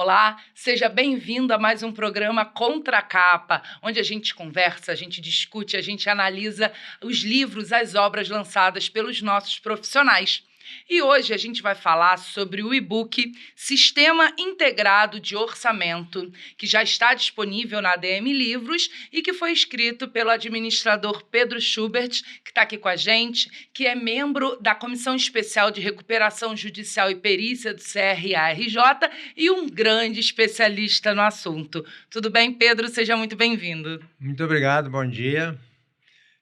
Olá, seja bem-vindo a mais um programa Contra a Capa, onde a gente conversa, a gente discute, a gente analisa os livros, as obras lançadas pelos nossos profissionais. E hoje a gente vai falar sobre o e-book Sistema Integrado de Orçamento, que já está disponível na ADM Livros e que foi escrito pelo administrador Pedro Schubert, que está aqui com a gente, que é membro da Comissão Especial de Recuperação Judicial e Perícia do CRA-RJ e um grande especialista no assunto. Tudo bem, Pedro? Seja muito bem-vindo. Muito obrigado, bom dia.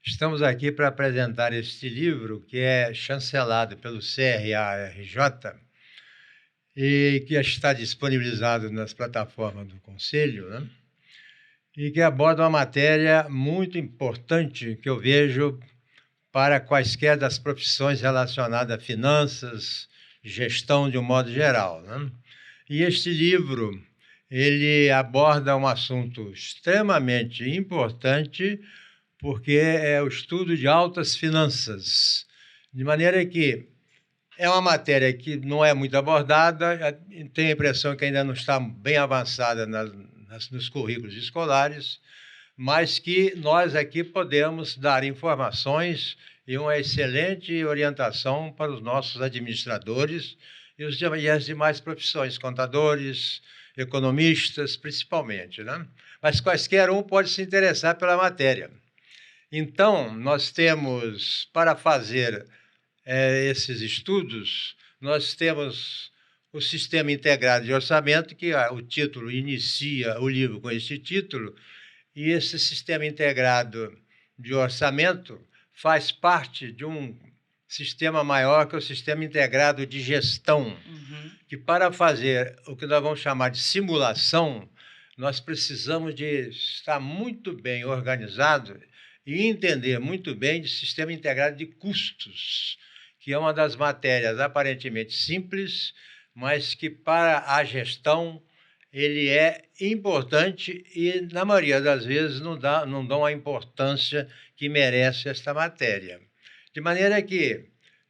Estamos aqui para apresentar este livro, que é chancelado pelo CRA-RJ e que está disponibilizado nas plataformas do Conselho, né? E que aborda uma matéria muito importante que eu vejo para quaisquer das profissões relacionadas a finanças, gestão de um modo geral, né? E este livro, ele aborda um assunto extremamente importante, porque é o estudo de altas finanças, de maneira que é uma matéria que não é muito abordada, tenho a impressão que ainda não está bem avançada nos currículos escolares, mas que nós aqui podemos dar informações e uma excelente orientação para os nossos administradores e as demais profissões, contadores, economistas, principalmente, né? Mas quaisquer um pode se interessar pela matéria. Então, nós temos, para fazer esses estudos, nós temos o Sistema Integrado de Orçamento, que o título inicia o livro com esse título, e esse Sistema Integrado de Orçamento faz parte de um sistema maior, que é o Sistema Integrado de Gestão, que para fazer o que nós vamos chamar de simulação, nós precisamos de estar muito bem organizado e entender muito bem de sistema integrado de custos, que é uma das matérias aparentemente simples, mas que para a gestão ele é importante e, na maioria das vezes, não dão a importância que merece esta matéria. De maneira que,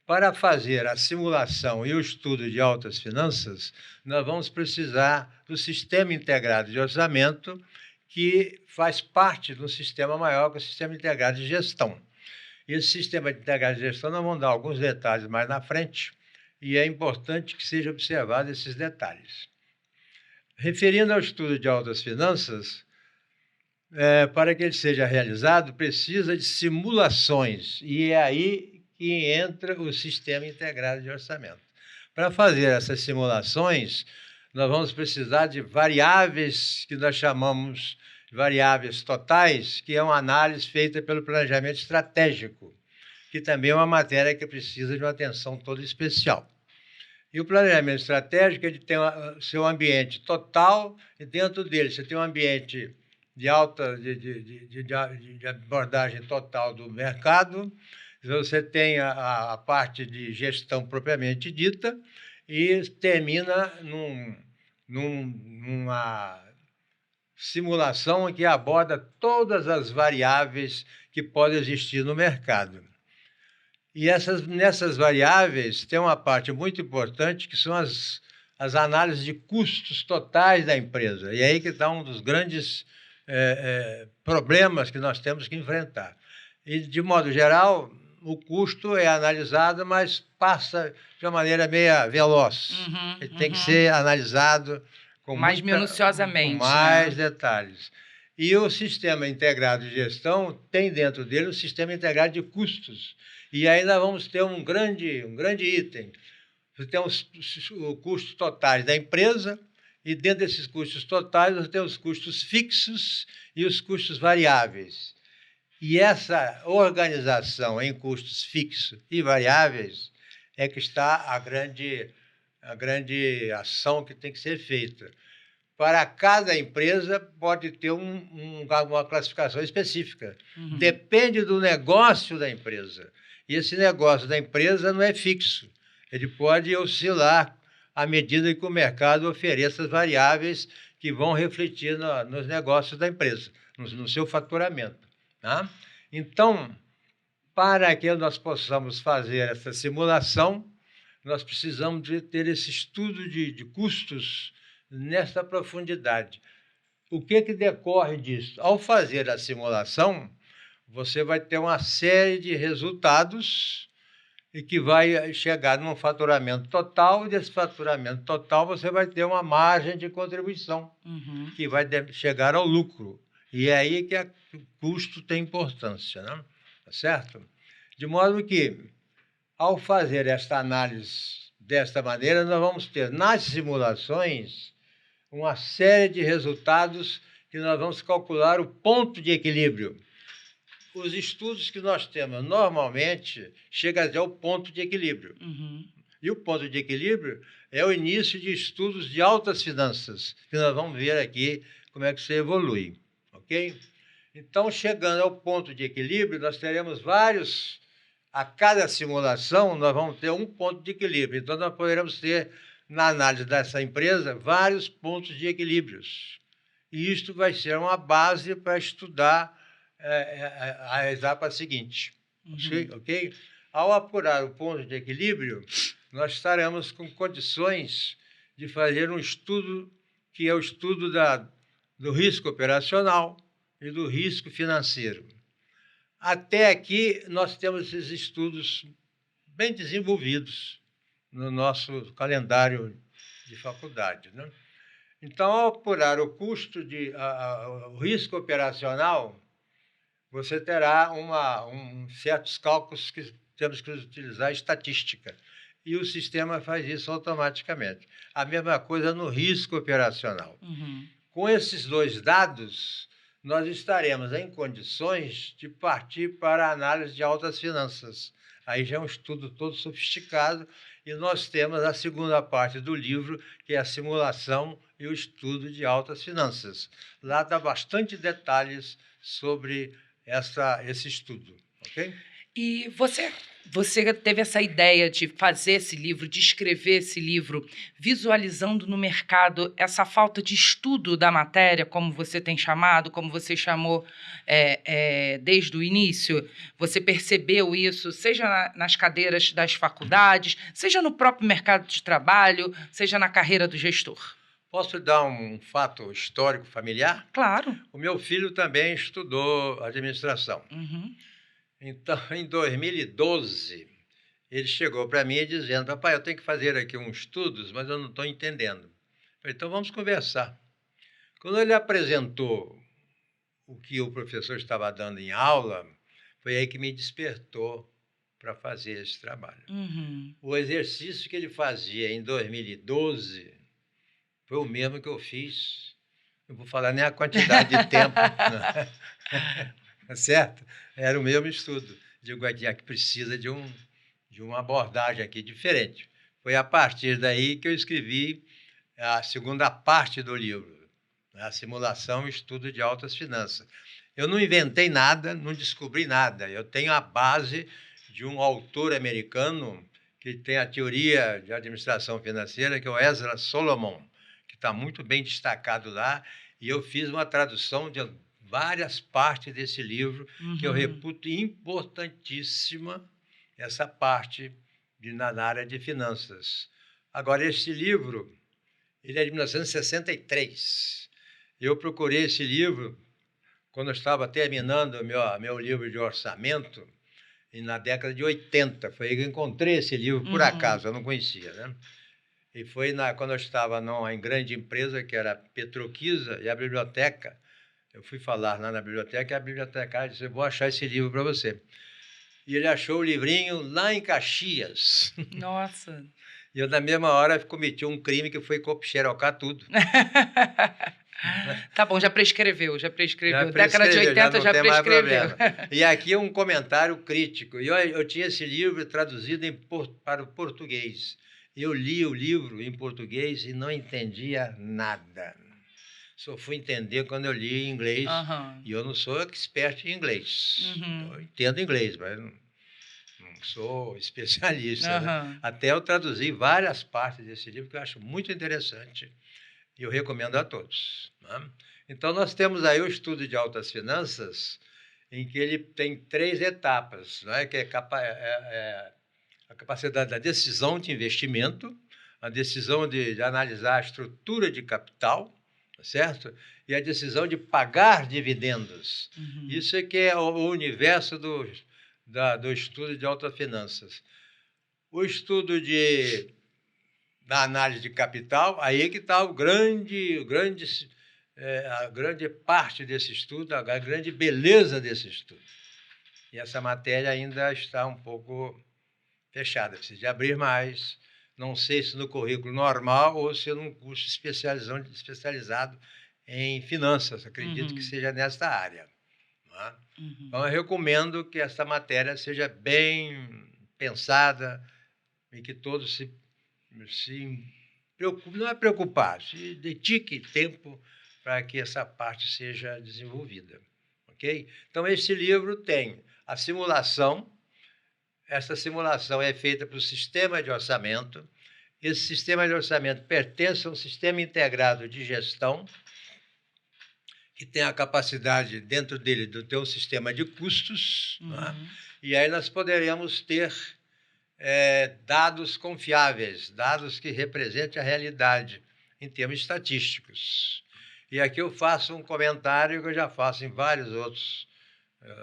para fazer a simulação e o estudo de altas finanças, nós vamos precisar do Sistema Integrado de Orçamento, que faz parte de um sistema maior, que é o Sistema Integrado de Gestão. E esse Sistema Integrado de Gestão, nós vamos dar alguns detalhes mais na frente, e é importante que sejam observados esses detalhes. Referindo ao estudo de altas finanças, para que ele seja realizado, precisa de simulações, e é aí que entra o Sistema Integrado de Orçamento. Para fazer essas simulações, nós vamos precisar de variáveis que nós chamamos de variáveis totais, que é uma análise feita pelo planejamento estratégico, que também é uma matéria que precisa de uma atenção toda especial. E o planejamento estratégico, ele tem o seu ambiente total, e dentro dele você tem um ambiente de abordagem total do mercado, você tem a parte de gestão propriamente dita, e termina numa simulação que aborda todas as variáveis que podem existir no mercado. E nessas variáveis tem uma parte muito importante, que são as análises de custos totais da empresa. E aí que está um dos grandes problemas que nós temos que enfrentar. E, de modo geral, o custo é analisado, mas passa de uma maneira meio veloz. Ele tem que ser analisado mais minuciosamente, com mais detalhes. E o Sistema Integrado de Gestão tem dentro dele o Sistema Integrado de Custos. E aí nós vamos ter um grande item. Você tem os custos totais da empresa, e dentro desses custos totais você tem os custos fixos e os custos variáveis. E essa organização em custos fixos e variáveis é que está a grande ação que tem que ser feita. Para cada empresa pode ter uma classificação específica. Depende do negócio da empresa. E esse negócio da empresa não é fixo. Ele pode oscilar à medida que o mercado ofereça as variáveis que vão refletir nos negócios da empresa, no seu faturamento. Tá? Então, para que nós possamos fazer essa simulação, nós precisamos de ter esse estudo de custos nessa profundidade. O que decorre disso? Ao fazer a simulação, você vai ter uma série de resultados e que vai chegar num faturamento total, e desse faturamento total você vai ter uma margem de contribuição, que vai chegar ao lucro. E é aí que o custo tem importância, né? Tá certo? De modo que, ao fazer esta análise desta maneira, nós vamos ter nas simulações uma série de resultados que nós vamos calcular o ponto de equilíbrio. Os estudos que nós temos normalmente chegam até o ponto de equilíbrio. E o ponto de equilíbrio é o início de estudos de altas finanças, que nós vamos ver aqui como é que você evolui. Ok? Então, chegando ao ponto de equilíbrio, nós teremos vários... A cada simulação, nós vamos ter um ponto de equilíbrio. Então, nós poderemos ter, na análise dessa empresa, vários pontos de equilíbrios. E isto vai ser uma base para estudar a etapa seguinte. Ok? Ao apurar o ponto de equilíbrio, nós estaremos com condições de fazer um estudo que é o estudo do risco operacional e do risco financeiro. Até aqui, nós temos esses estudos bem desenvolvidos no nosso calendário de faculdade, né? Então, ao apurar o custo o risco operacional, você terá certos cálculos que temos que utilizar estatística. E o sistema faz isso automaticamente. A mesma coisa no risco operacional. Com esses dois dados, nós estaremos em condições de partir para a análise de altas finanças. Aí já é um estudo todo sofisticado, e nós temos a segunda parte do livro, que é a simulação e o estudo de altas finanças. Lá dá bastante detalhes sobre esse estudo. Ok? E você teve essa ideia de fazer esse livro, de escrever esse livro, visualizando no mercado essa falta de estudo da matéria, como você tem chamado, como você chamou desde o início? Você percebeu isso, seja nas cadeiras das faculdades, seja no próprio mercado de trabalho, seja na carreira do gestor? Posso dar um fato histórico familiar? Claro. O meu filho também estudou administração. Então, em 2012, ele chegou para mim dizendo: papai, eu tenho que fazer aqui uns estudos, mas eu não estou entendendo. Eu falei: então vamos conversar. Quando ele apresentou o que o professor estava dando em aula, foi aí que me despertou para fazer esse trabalho. O exercício que ele fazia em 2012 foi o mesmo que eu fiz. Não vou falar nem a quantidade de tempo. Certo? Era o mesmo estudo. Digo aqui que precisa de uma abordagem aqui diferente. Foi a partir daí que eu escrevi a segunda parte do livro, a simulação e estudo de altas finanças. Eu não inventei nada, não descobri nada. Eu tenho a base de um autor americano que tem a teoria de administração financeira, que é o Ezra Solomon, que está muito bem destacado lá, e eu fiz uma tradução de várias partes desse livro, que eu reputo importantíssima, essa parte na área de finanças. Agora, esse livro, ele é de 1963. Eu procurei esse livro quando eu estava terminando meu livro de orçamento, e na década de 80. Foi aí que eu encontrei esse livro, por acaso, eu não conhecia, né? E foi quando eu estava em grande empresa, que era a Petroquisa, e a biblioteca. Eu fui falar lá na biblioteca, e a bibliotecária disse: eu vou achar esse livro para você. E ele achou o livrinho lá em Caxias. Nossa! E eu, na mesma hora, cometi um crime, que foi xerocar tudo. Tá bom, já prescreveu. Década de 80 já prescreveu. E aqui um comentário crítico. Eu tinha esse livro traduzido para o português. Eu li o livro em português e não entendia nada. Só fui entender quando eu li em inglês. E eu não sou expert em inglês. Eu entendo inglês, mas não sou especialista. Né? Até eu traduzi várias partes desse livro, que eu acho muito interessante. E eu recomendo a todos. Né? Então, nós temos aí o estudo de altas finanças, em que ele tem 3 etapas, né? Que é a capacidade da decisão de investimento, a decisão de analisar a estrutura de capital, tá certo? E a decisão de pagar dividendos. Isso é que é o universo do estudo de autofinanças. O estudo da análise de capital, aí é que está a grande parte desse estudo, a grande beleza desse estudo. E essa matéria ainda está um pouco fechada, precisa de abrir mais. Não sei se no currículo normal ou se num curso especializado em finanças. Acredito que seja nesta área. Não é? Então, eu recomendo que essa matéria seja bem pensada e que todos se preocupem, não é preocupar, se dedique tempo para que essa parte seja desenvolvida. Ok? Então, esse livro tem a simulação. Essa simulação é feita para o sistema de orçamento. Esse sistema de orçamento pertence a um sistema integrado de gestão, que tem a capacidade dentro dele de ter um sistema de custos, né? E aí nós poderemos ter dados confiáveis, dados que representem a realidade em termos estatísticos. E aqui eu faço um comentário que eu já faço em vários outros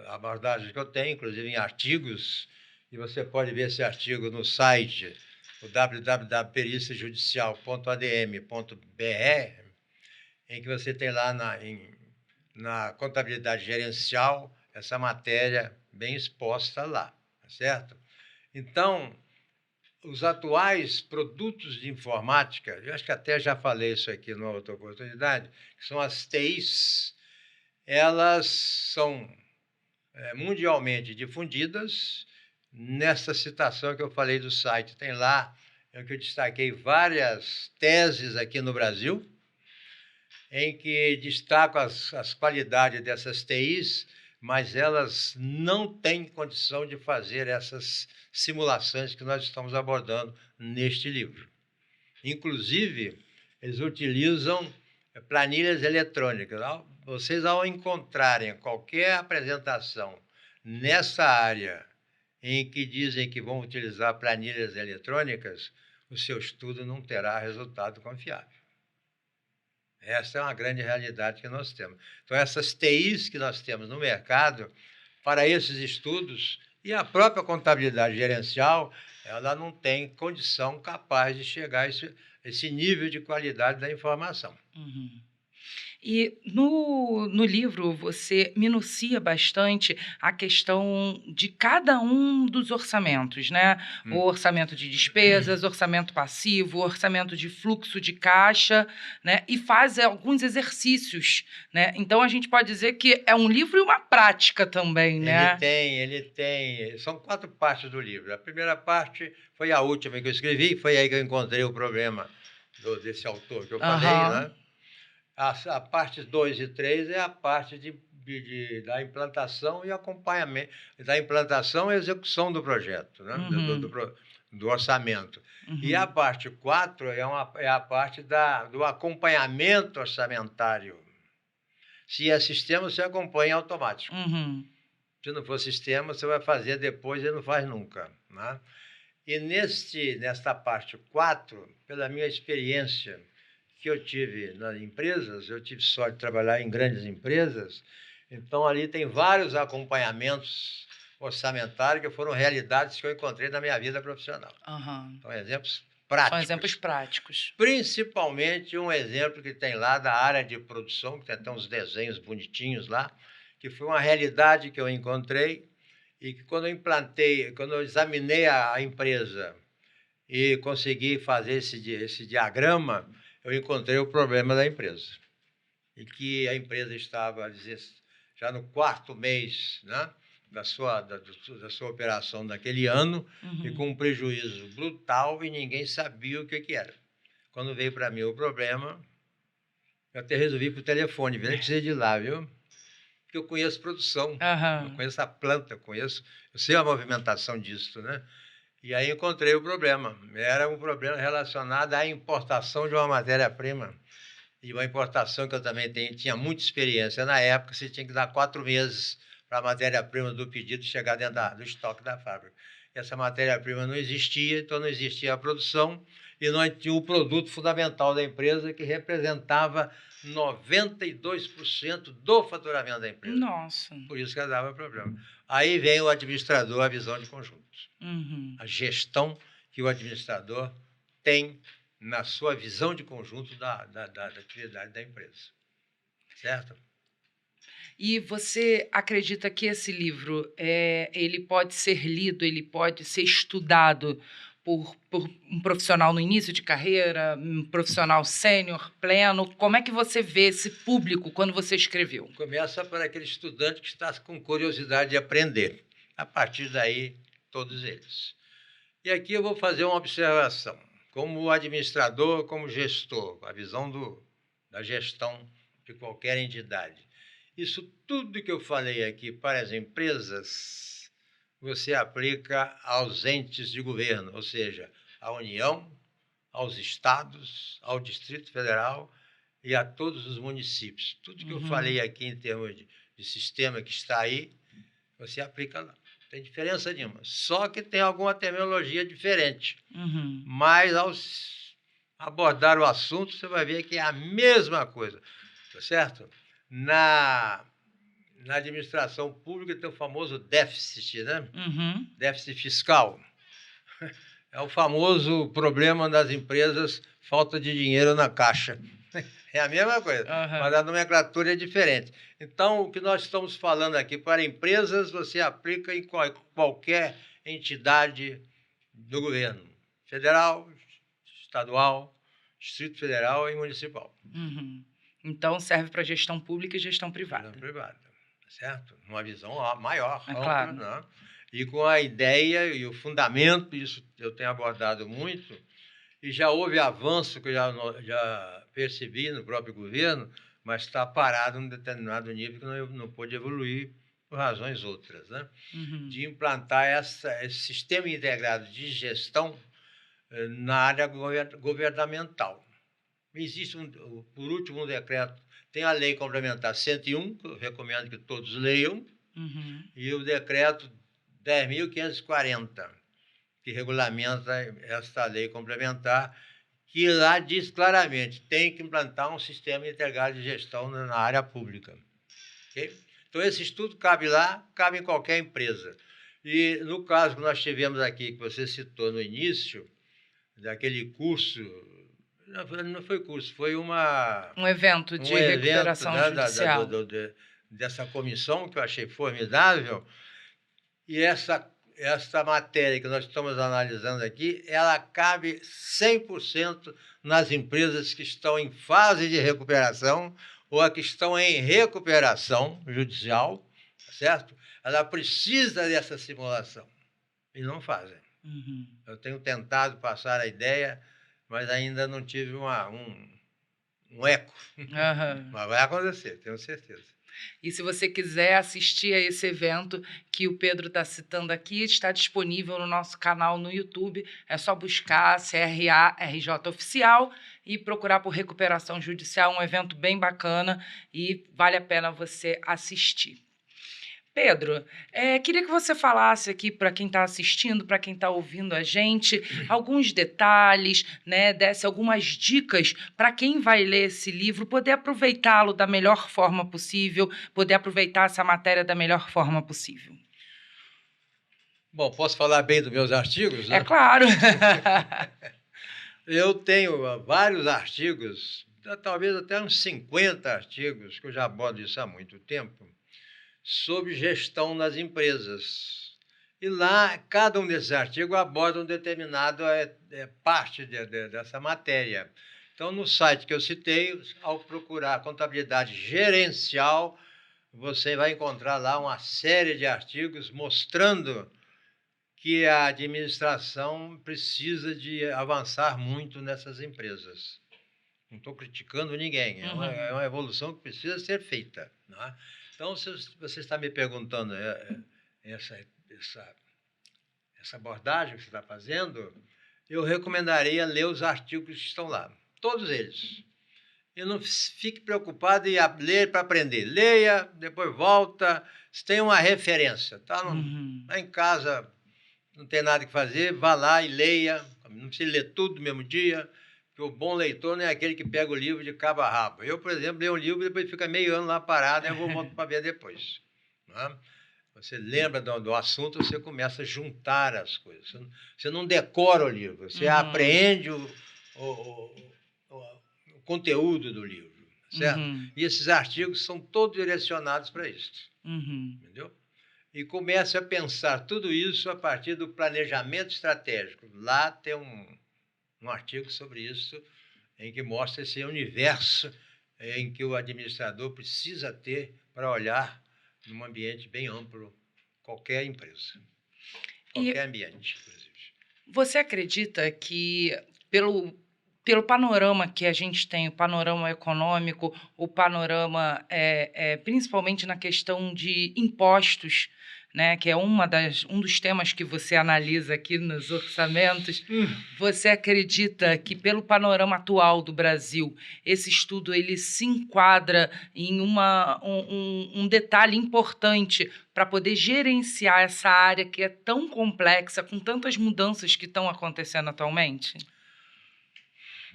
abordagens que eu tenho, inclusive em artigos, e você pode ver esse artigo no site, o www.periciajudicial.adm.br, em que você tem lá na contabilidade gerencial essa matéria bem exposta lá, tá certo? Então, os atuais produtos de informática, eu acho que até já falei isso aqui numa outra oportunidade, que são as TIs, elas são mundialmente difundidas. Nessa citação que eu falei do site, tem lá, em que eu destaquei várias teses aqui no Brasil, em que destaco as qualidades dessas TIs, mas elas não têm condição de fazer essas simulações que nós estamos abordando neste livro. Inclusive, eles utilizam planilhas eletrônicas. Vocês, ao encontrarem qualquer apresentação nessa área em que dizem que vão utilizar planilhas eletrônicas, o seu estudo não terá resultado confiável. Essa é uma grande realidade que nós temos. Então, essas TIs que nós temos no mercado, para esses estudos, e a própria contabilidade gerencial, ela não tem condição capaz de chegar a esse nível de qualidade da informação. E no livro você minucia bastante a questão de cada um dos orçamentos, né? O orçamento de despesas, orçamento passivo, orçamento de fluxo de caixa, né? E faz alguns exercícios, né? Então a gente pode dizer que é um livro e uma prática também, né? Ele tem. São 4 partes do livro. A primeira parte foi a última que eu escrevi, foi aí que eu encontrei o problema desse autor que eu falei, né? A parte 2 e 3 é a parte da implantação e acompanhamento, da implantação e execução do projeto, né? Do orçamento. E a parte 4 é a parte do acompanhamento orçamentário. Se é sistema, você acompanha automático. Se não for sistema, você vai fazer depois e não faz nunca, né? E nesta parte 4, pela minha experiência que eu tive nas empresas, eu tive sorte de trabalhar em grandes empresas, então ali tem vários acompanhamentos orçamentários que foram realidades que eu encontrei na minha vida profissional. Então, exemplos práticos. São exemplos práticos. Principalmente um exemplo que tem lá da área de produção, que tem até uns desenhos bonitinhos lá, que foi uma realidade que eu encontrei e que quando eu examinei a empresa e consegui fazer esse diagrama, eu encontrei o problema da empresa. E que a empresa estava já no 4º mês, né, da sua operação naquele ano, e com um prejuízo brutal, e ninguém sabia o que era. Quando veio para mim o problema, eu até resolvi por telefone, nem precisa de ir lá, viu? Porque eu conheço produção, eu conheço a planta, eu sei a movimentação disso, né? E aí encontrei o problema. Era um problema relacionado à importação de uma matéria-prima. E uma importação que eu também tinha muita experiência. Na época, você tinha que dar 4 meses para a matéria-prima do pedido chegar dentro do estoque da fábrica. Essa matéria-prima não existia, então não existia a produção. e nós tínhamos o produto fundamental da empresa, que representava 92% do faturamento da empresa. Nossa. Por isso que dava problema. Aí vem o administrador, a visão de conjunto. A gestão que o administrador tem na sua visão de conjunto da atividade da empresa. Certo? E você acredita que esse livro ele pode ser lido, ele pode ser estudado por um profissional no início de carreira, um profissional sênior, pleno? Como é que você vê esse público quando você escreveu? Começa por aquele estudante que está com curiosidade de aprender. A partir daí, todos eles. E aqui eu vou fazer uma observação. Como administrador, como gestor, a visão da gestão de qualquer entidade. Isso tudo que eu falei aqui para as empresas, você aplica aos entes de governo, ou seja, à União, aos estados, ao Distrito Federal e a todos os municípios. Tudo que eu falei aqui em termos de sistema que está aí, você aplica lá. Não tem diferença nenhuma. Só que tem alguma terminologia diferente. Mas, ao abordar o assunto, você vai ver que é a mesma coisa. Tá certo? Na administração pública tem o famoso déficit, né? Déficit fiscal. É o famoso problema das empresas, falta de dinheiro na caixa. É a mesma coisa, mas a nomenclatura é diferente. Então, o que nós estamos falando aqui para empresas, você aplica em qualquer entidade do governo. Federal, estadual, Distrito Federal e municipal. Então, serve para gestão pública e gestão privada. Gestão privada, certo? Uma visão maior, ampla, claro. Né? E com a ideia e o fundamento, isso eu tenho abordado muito, e já houve avanço que eu já percebi no próprio governo, mas está parado em um determinado nível que não pôde evoluir por razões outras, né? De implantar esse sistema integrado de gestão na área governamental. Existe, por último, um decreto, tem a Lei Complementar 101, que eu recomendo que todos leiam, e o decreto 10.540, que regulamenta esta lei complementar, que lá diz claramente, tem que implantar um sistema integrado de gestão na área pública. Okay? Então, esse estudo cabe lá, cabe em qualquer empresa. E, no caso que nós tivemos aqui, que você citou no início, daquele curso, não foi curso, foi um evento de recuperação judicial. Dessa comissão, que eu achei formidável, e essa matéria que nós estamos analisando aqui, ela cabe 100% nas empresas que estão em fase de recuperação ou a que estão em recuperação judicial, certo? Ela precisa dessa simulação e não fazem. Eu tenho tentado passar a ideia, mas ainda não tive um eco. Mas vai acontecer, tenho certeza. E se você quiser assistir a esse evento que o Pedro está citando aqui, está disponível no nosso canal no YouTube. É só buscar CRA RJ Oficial e procurar por Recuperação Judicial, um evento bem bacana e vale a pena você assistir. Pedro, queria que você falasse aqui para quem está assistindo, para quem está ouvindo a gente, alguns detalhes, né, desse algumas dicas para quem vai ler esse livro, poder aproveitá-lo da melhor forma possível, poder aproveitar essa matéria da melhor forma possível. Bom, posso falar bem dos meus artigos? Né? É claro. Eu tenho vários artigos, talvez até uns 50 artigos, que eu já abordo isso há muito tempo, sobre gestão nas empresas. E lá, cada um desses artigos aborda um determinado parte dessa matéria. Então, no site que eu citei, ao procurar contabilidade gerencial, você vai encontrar lá uma série de artigos mostrando que a administração precisa de avançar muito nessas empresas. Não estou criticando ninguém, é uma evolução que precisa ser feita, não é? Então, se você está me perguntando essa abordagem que você está fazendo, eu recomendaria ler os artigos que estão lá, todos eles. E não fique preocupado em ler para aprender. Leia, depois volta, se tem uma referência. Tá em casa, não tem nada que fazer, vá lá e leia, Não precisa ler tudo no mesmo dia, porque o bom leitor não é aquele que pega o livro de cabo a rabo. Eu, por exemplo, leio um livro e depois fica meio ano lá parado, e eu volto para ver depois. Né? Você lembra do assunto, você começa a juntar as coisas. Você não decora o livro, você apreende o conteúdo do livro, certo? E esses artigos são todos direcionados para isso. Entendeu? E comece a pensar tudo isso a partir do planejamento estratégico. Lá tem um artigo sobre isso, em que mostra esse universo em que o administrador precisa ter para olhar num ambiente bem amplo, qualquer empresa, qualquer ambiente, inclusive. Você acredita que, pelo panorama que a gente tem, o panorama econômico, o panorama, principalmente na questão de impostos, né, que é um dos temas que você analisa aqui nos orçamentos, você acredita que, pelo panorama atual do Brasil, esse estudo ele se enquadra em um detalhe importante para poder gerenciar essa área que é tão complexa, com tantas mudanças que estão acontecendo atualmente?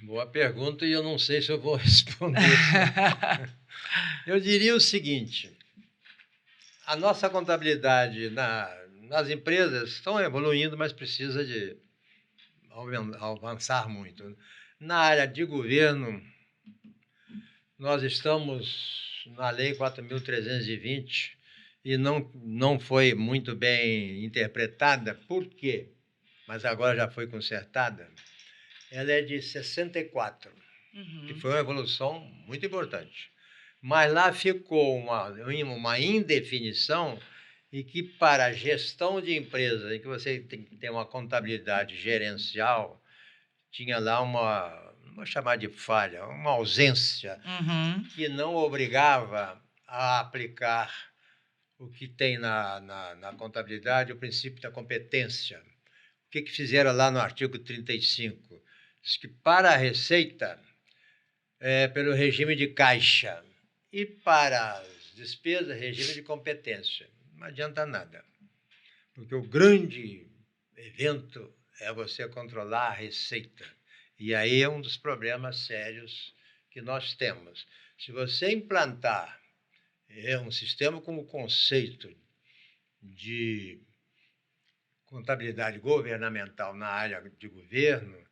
Boa pergunta, e eu não sei se eu vou responder. Eu diria o seguinte: a nossa contabilidade nas empresas estão evoluindo, mas precisa de avançar muito. Na área de governo, nós estamos na Lei 4.320 e não foi muito bem interpretada. Por quê? Mas agora já foi consertada. Ela é de 64, que foi uma evolução muito importante. Mas lá ficou uma indefinição e que, para a gestão de empresas, em que você tem que ter uma contabilidade gerencial, tinha lá não vou chamar de falha, uma ausência que não obrigava a aplicar o que tem na contabilidade, o princípio da competência. O que fizeram lá no artigo 35? Diz que para a Receita, pelo regime de caixa, e para as despesas, regime de competência. Não adianta nada, porque o grande evento é você controlar a receita. E aí é um dos problemas sérios que nós temos. Se você implantar um sistema como conceito de contabilidade governamental na área de governo,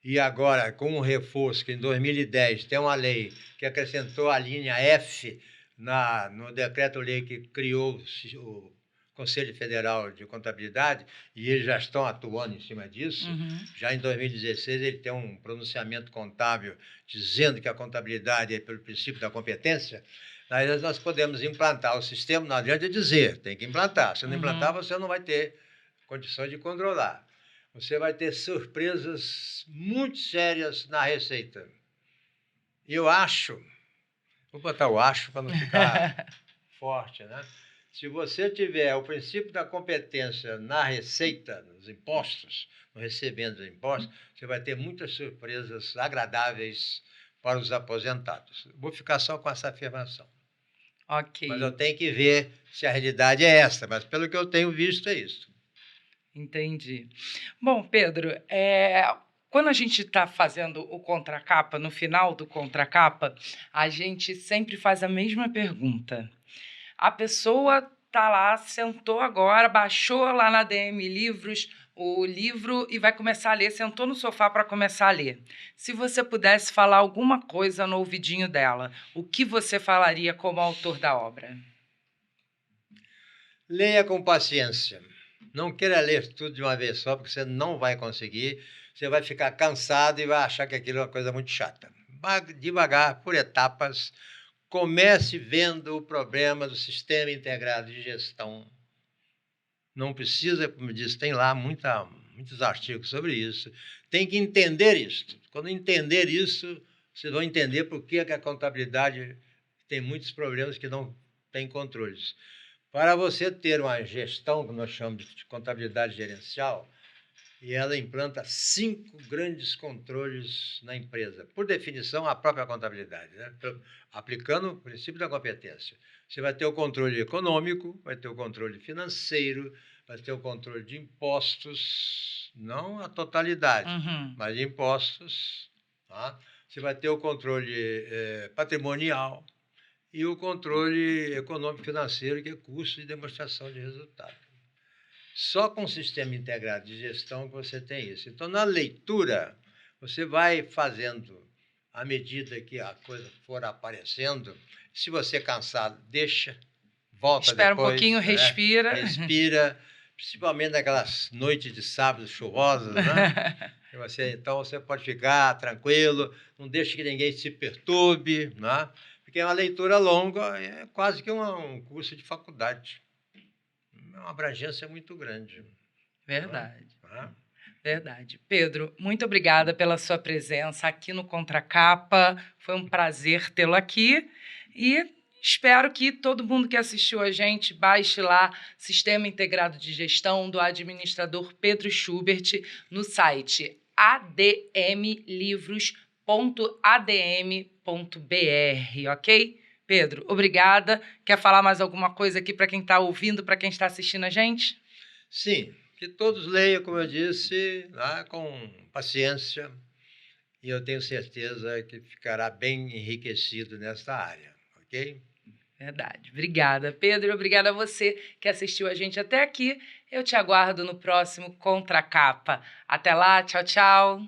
e agora, com um reforço, que em 2010 tem uma lei que acrescentou a linha F no decreto-lei que criou o Conselho Federal de Contabilidade, e eles já estão atuando em cima disso. Já em 2016, ele tem um pronunciamento contábil dizendo que a contabilidade é pelo princípio da competência. Aí nós podemos implantar o sistema, não adianta dizer, tem que implantar. Se não implantar, você não vai ter condições de controlar. Você vai ter surpresas muito sérias na receita. E eu acho, vou botar o acho para não ficar forte, né? Se você tiver o princípio da competência na receita, nos impostos, no recebendo dos impostos, você vai ter muitas surpresas agradáveis para os aposentados. Vou ficar só com essa afirmação. Ok. Mas eu tenho que ver se a realidade é essa, mas pelo que eu tenho visto é isso. Entendi. Bom, Pedro, quando a gente está fazendo o contracapa, no final do contracapa, a gente sempre faz a mesma pergunta. A pessoa está lá, sentou agora, baixou lá na DM Livros o livro e vai começar a ler, sentou no sofá para começar a ler. Se você pudesse falar alguma coisa no ouvidinho dela, o que você falaria como autor da obra? Leia com paciência. Não queira ler tudo de uma vez só, porque você não vai conseguir. Você vai ficar cansado e vai achar que aquilo é uma coisa muito chata. Vá devagar, por etapas. Comece vendo o problema do sistema integrado de gestão. Não precisa, como disse, tem lá muitos artigos sobre isso. Tem que entender isso. Quando entender isso, vocês vão entender por que a contabilidade tem muitos problemas que não tem controles. Para você ter uma gestão, que nós chamamos de contabilidade gerencial, e ela implanta 5 grandes controles na empresa. Por definição, a própria contabilidade, né? Aplicando o princípio da competência. Você vai ter o controle econômico, vai ter o controle financeiro, vai ter o controle de impostos, não a totalidade, mas de impostos. Tá? Você vai ter o controle patrimonial e o controle econômico-financeiro, que é custo e demonstração de resultado. Só com o sistema integrado de gestão que você tem isso. Então, na leitura, você vai fazendo, à medida que a coisa for aparecendo, se você cansar, deixa, volta Espera depois. Um pouquinho, respira. Respira, principalmente naquelas noites de sábado chuvosas, né? Então, você pode ficar tranquilo, não deixe que ninguém se perturbe, né? Porque uma leitura longa é quase que um curso de faculdade. É uma abrangência muito grande. Verdade. Verdade. Pedro, muito obrigada pela sua presença aqui no Contracapa. Foi um prazer tê-lo aqui e espero que todo mundo que assistiu a gente baixe lá Sistema Integrado de Gestão do administrador Pedro Schubert no site admlivros.adm.br, ok? Pedro, obrigada. Quer falar mais alguma coisa aqui para quem está ouvindo, para quem está assistindo a gente? Sim, que todos leiam, como eu disse, lá com paciência, e eu tenho certeza que ficará bem enriquecido nesta área, ok? Verdade. Obrigada, Pedro. Obrigada a você que assistiu a gente até aqui. Eu te aguardo no próximo Contracapa. Até lá, tchau, tchau.